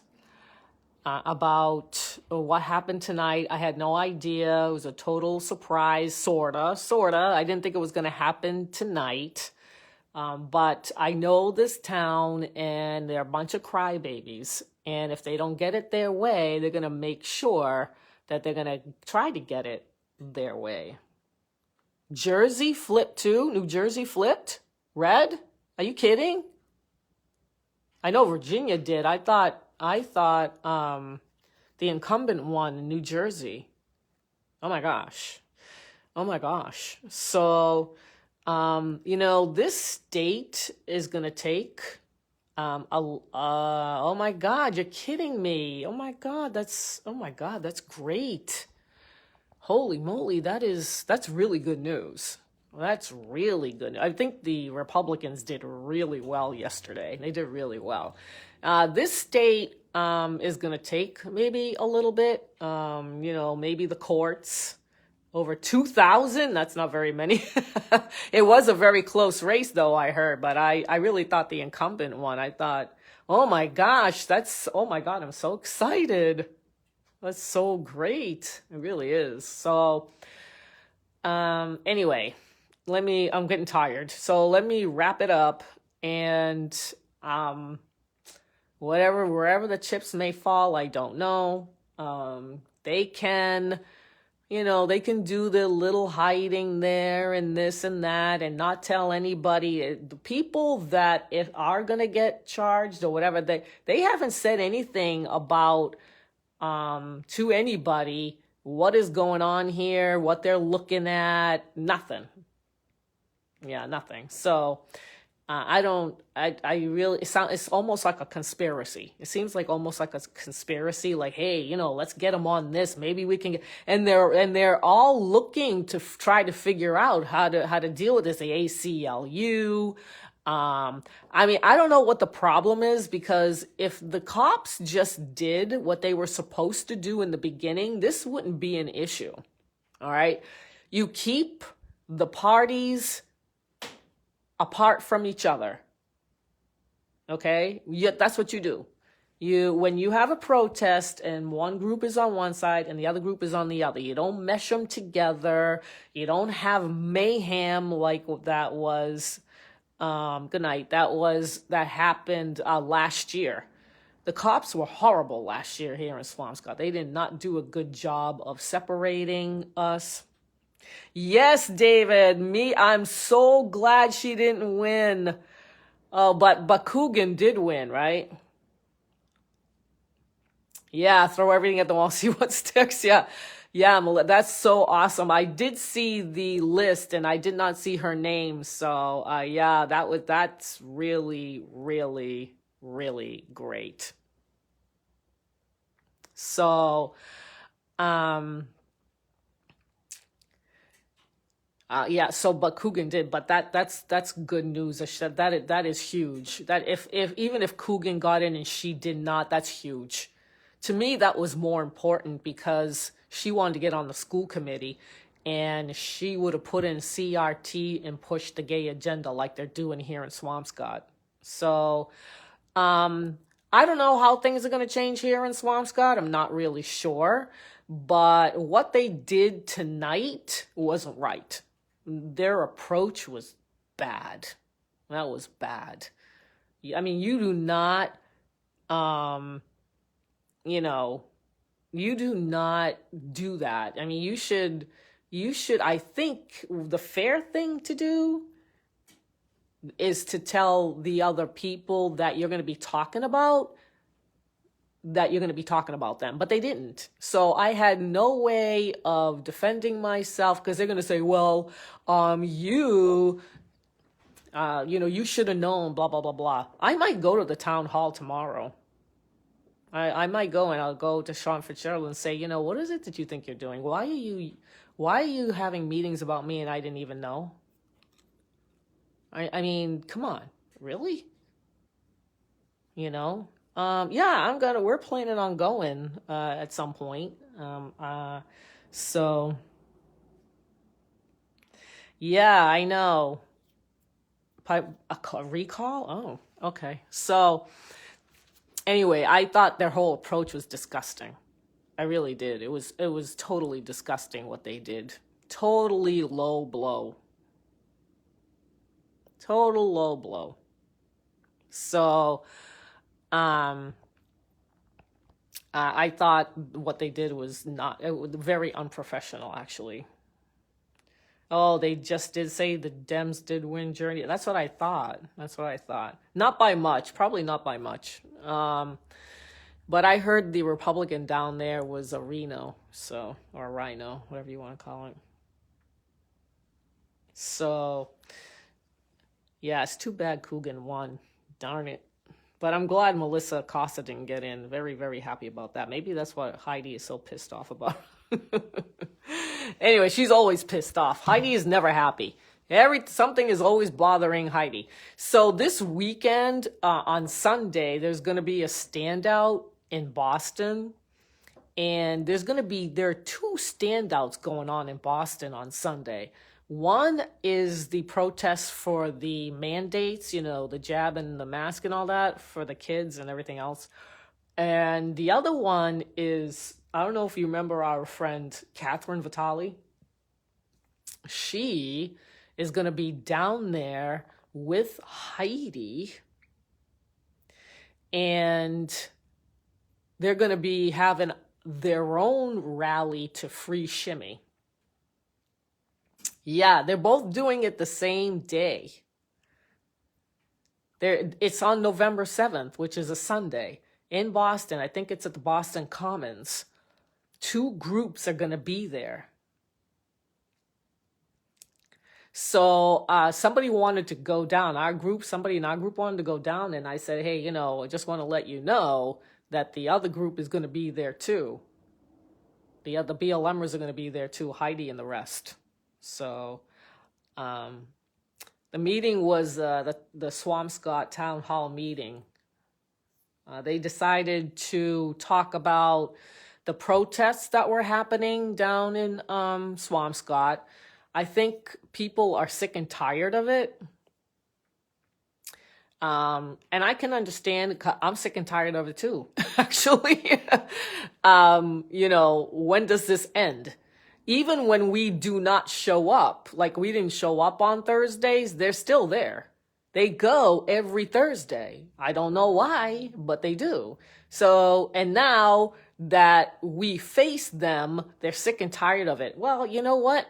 about what happened tonight. I had no idea. It was a total surprise, sorta. I didn't think it was going to happen tonight. But I know this town, and they're a bunch of crybabies. And if they don't get it their way, they're going to make sure that they're going to try to get it their way. Jersey flipped too. New Jersey flipped. Red? Are you kidding? I know Virginia did. I thought the incumbent won in New Jersey. Oh my gosh. So, this state is going to take, oh my God, you're kidding me. Oh my God, that's great. Holy moly, that's really good news. That's really good. I think the Republicans did really well yesterday. They did really well. This state is going to take maybe a little bit, maybe the courts. Over 2,000? That's not very many. It was a very close race, though, I heard. But I really thought the incumbent won. I thought, oh my gosh, oh my God, I'm so excited. That's so great. It really is. So, anyway, I'm getting tired. So let me wrap it up. And wherever the chips may fall, I don't know. They can do their little hiding there and this and that and not tell anybody. The people that are going to get charged or whatever, they haven't said anything about to anybody what is going on here, what they're looking at, nothing. Yeah, nothing. So it's almost like a conspiracy. It seems like almost like a conspiracy, like, hey, let's get them on this. Maybe we can get, and they're all looking to try to figure out how to deal with this. The ACLU. I don't know what the problem is, because if the cops just did what they were supposed to do in the beginning, this wouldn't be an issue. All right. You keep the parties apart from each other. Okay? That's what you do. When you have a protest and one group is on one side and the other group is on the other, you don't mesh them together. You don't have mayhem like that was, that happened last year. The cops were horrible last year here in Swampscott. They did not do a good job of separating us. Yes, David, I'm so glad she didn't win. Oh, but Coogan did win, right? Yeah, throw everything at the wall, see what sticks. Yeah, that's so awesome. I did see the list and I did not see her name. So, that's really, really, really great. So, but Coogan did, but that's good news. That is huge. That even if Coogan got in and she did not, that's huge. To me, that was more important because she wanted to get on the school committee, and she would have put in CRT and pushed the gay agenda like they're doing here in Swampscott. So, I don't know how things are going to change here in Swampscott. I'm not really sure, but what they did tonight wasn't right. Their approach was bad. That was bad. I mean, you do not, you do not do that. I mean, you should, I think the fair thing to do is to tell the other people that you're going to be talking about them, but they didn't. So I had no way of defending myself, because they're going to say, well, you should have known, blah, blah, blah, blah. I might go to the town hall tomorrow. I might go, and I'll go to Sean Fitzgerald and say, what is it that you think you're doing? Why are you having meetings about me and I didn't even know? I mean, come on, really? You know? Yeah, we're planning on going at some point. So yeah, I know. A recall? Oh, okay. So anyway, I thought their whole approach was disgusting. I really did. It was totally disgusting what they did. Totally low blow. Total low blow. So, um, I thought what they did was not it was very unprofessional, actually. Oh, they just did say the Dems did win Journey. That's what I thought. That's what I thought. Not by much, probably not by much. But I heard the Republican down there was a Reno, so or Rhino, whatever you want to call it. So yeah, it's too bad Coogan won. Darn it. But I'm glad Melissa Acosta didn't get in. Very, very happy about that. Maybe that's what Heidi is so pissed off about. Anyway, she's always pissed off. Heidi is never happy. Something is always bothering Heidi. So this weekend, on Sunday, there's going to be a standout in Boston. And there are two standouts going on in Boston on Sunday. One is the protest for the mandates, the jab and the mask and all that for the kids and everything else. And the other one is, I don't know if you remember our friend Catherine Vitale. She is going to be down there with Heidi, and they're going to be having their own rally to free Shimmy. Yeah, they're both doing it the same day. It's on November 7th, which is a Sunday, in Boston. I think it's at the Boston Commons. Two groups are going to be there. So somebody wanted to go down. Somebody in our group wanted to go down, and I said, hey, I just want to let you know that the other group is going to be there too. The other BLMers are going to be there too, Heidi and the rest. So the meeting was the Swampscott Town Hall meeting. They decided to talk about the protests that were happening down in Swampscott. I think people are sick and tired of it. And I can understand, I'm sick and tired of it too, actually. When does this end? Even when we do not show up, like we didn't show up on Thursdays, they're still there. They go every Thursday. I don't know why, but they do. So, and now that we face them, they're sick and tired of it. Well, you know what?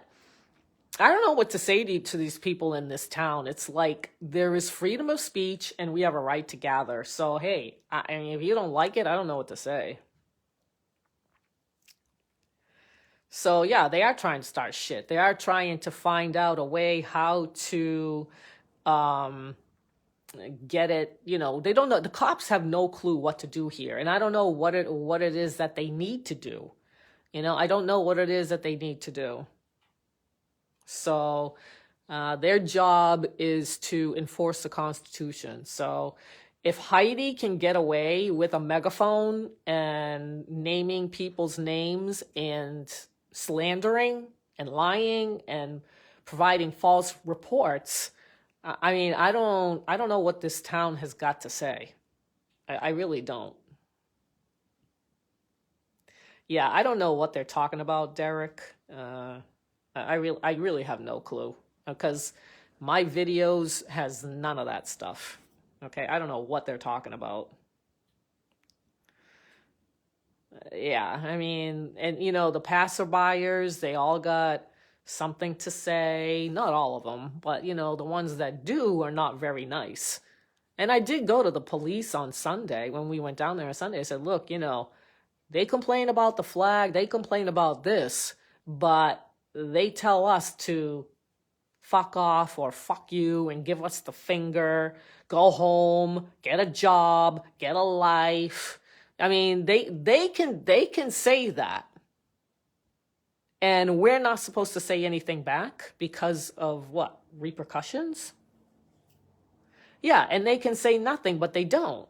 I don't know what to say to these people in this town. It's like there is freedom of speech and we have a right to gather. So, hey, I mean, if you don't like it, I don't know what to say. So, yeah, they are trying to start shit. They are trying to find out a way how to get it. They don't know. The cops have no clue what to do here. And I don't know what it is that they need to do. I don't know what it is that they need to do. So their job is to enforce the Constitution. So if Heidi can get away with a megaphone and naming people's names and slandering and lying and providing false reports, I mean, I don't know what this town has got to say. I really don't. Yeah, I don't know what they're talking about, Derek. I really have no clue because my videos has none of that stuff. Okay, I don't know what they're talking about. Yeah, I mean, and the passerbyers, they all got something to say. Not all of them, but the ones that do are not very nice. And I did go to the police on Sunday when we went down there on Sunday. I said, look, they complain about the flag, they complain about this, but they tell us to fuck off or fuck you and give us the finger, go home, get a job, get a life. I mean, they can say that. And we're not supposed to say anything back because of what? Repercussions? Yeah, and they can say nothing, but they don't.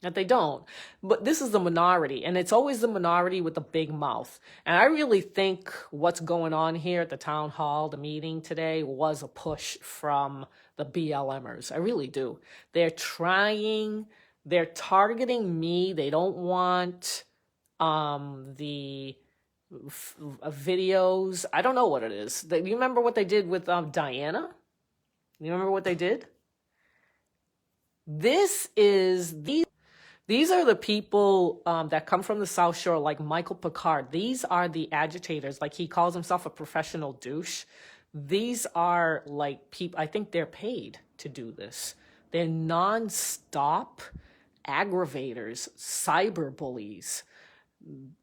That they don't. But this is the minority, and it's always the minority with the big mouth. And I really think what's going on here at the town hall, the meeting today, was a push from the BLMers. I really do. They're targeting me. They don't want the videos. I don't know what it is. You remember what they did with Diana? You remember what they did? These are the people that come from the South Shore, like Michael Picard. These are the agitators. Like, he calls himself a professional douche. These are like people, I think they're paid to do this. They're nonstop aggravators, cyber bullies.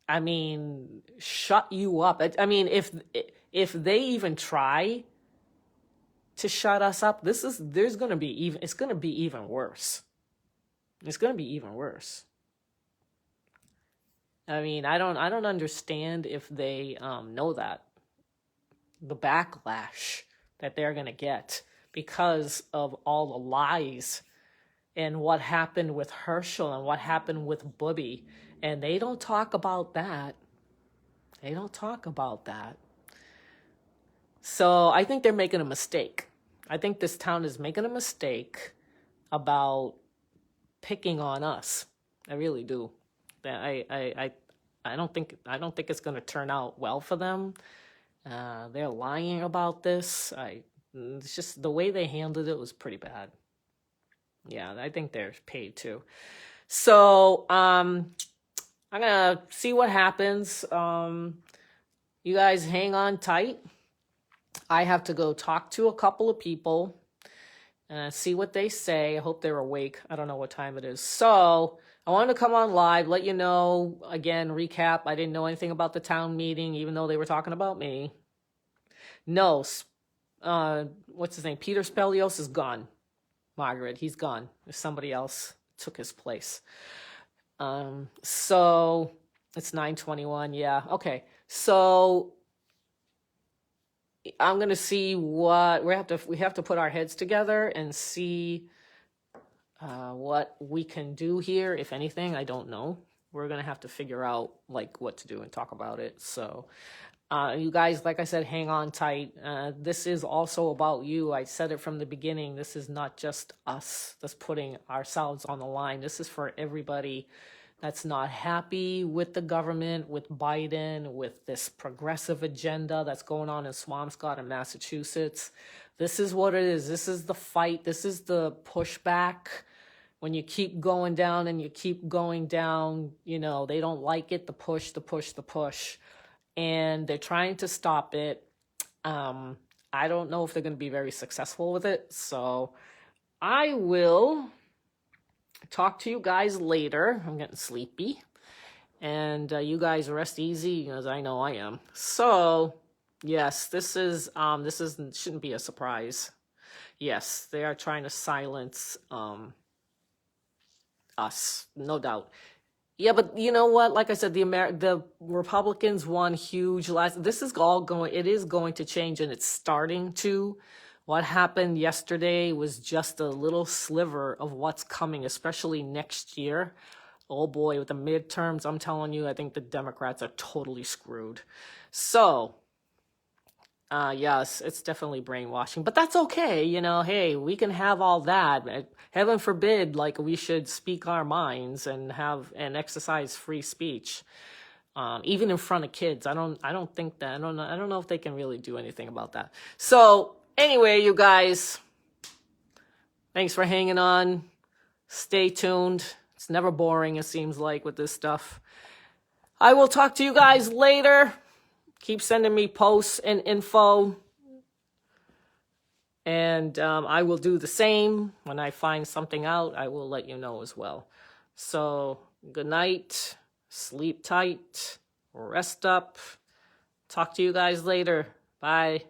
I mean, shut you up. I mean, if they even try to shut us up, it's going to be even worse. It's going to be even worse. I mean, I don't understand if they know that. The backlash that they're going to get because of all the lies and what happened with Herschel and what happened with Booby. And they don't talk about that. They don't talk about that. So I think they're making a mistake. I think this town is making a mistake about picking on us. I really do. I don't think it's going to turn out well for them. They're lying about this. It's just the way they handled it was pretty bad. Yeah, I think they're paid too. So I'm gonna see what happens. You guys hang on tight. I have to go talk to a couple of people. See what they say. I hope they're awake. I don't know what time it is. So I wanted to come on live, let you know, again, recap. I didn't know anything about the town meeting, even though they were talking about me. No, what's his name? Peter Spelios is gone. Margaret, he's gone. Somebody else took his place. So it's 9:21. Yeah. Okay. So I'm going to see what we have to put our heads together and see what we can do here. If anything, I don't know. We're going to have to figure out like what to do and talk about it. So you guys, like I said, hang on tight. This is also about you. I said it from the beginning. This is not just us that's putting ourselves on the line. This is for everybody that's not happy with the government, with Biden, with this progressive agenda that's going on in Swampscott and Massachusetts. This is what it is. This is the fight. This is the pushback. When you keep going down and you keep going down, you know, they don't like it, the push. And they're trying to stop it. I don't know if they're going to be very successful with it. So I will talk to you guys later. I'm getting sleepy. And you guys rest easy, because I know I am. So, yes, this shouldn't be a surprise. Yes, they are trying to silence us, no doubt. Yeah, but you know what? Like I said, the Republicans won huge this is all going, it is going to change, and it's starting to. What happened yesterday was just a little sliver of what's coming, especially next year. Oh boy, with the midterms, I'm telling you, I think the Democrats are totally screwed. So, yes, it's definitely brainwashing, but that's okay. You know, hey, we can have all that. Heaven forbid, like, we should speak our minds and exercise free speech, even in front of kids. I don't think that. I don't know if they can really do anything about that. So anyway, you guys, thanks for hanging on. Stay tuned. It's never boring, it seems like, with this stuff. I will talk to you guys later. Keep sending me posts and info. And I will do the same. When I find something out, I will let you know as well. So, good night. Sleep tight. Rest up. Talk to you guys later. Bye.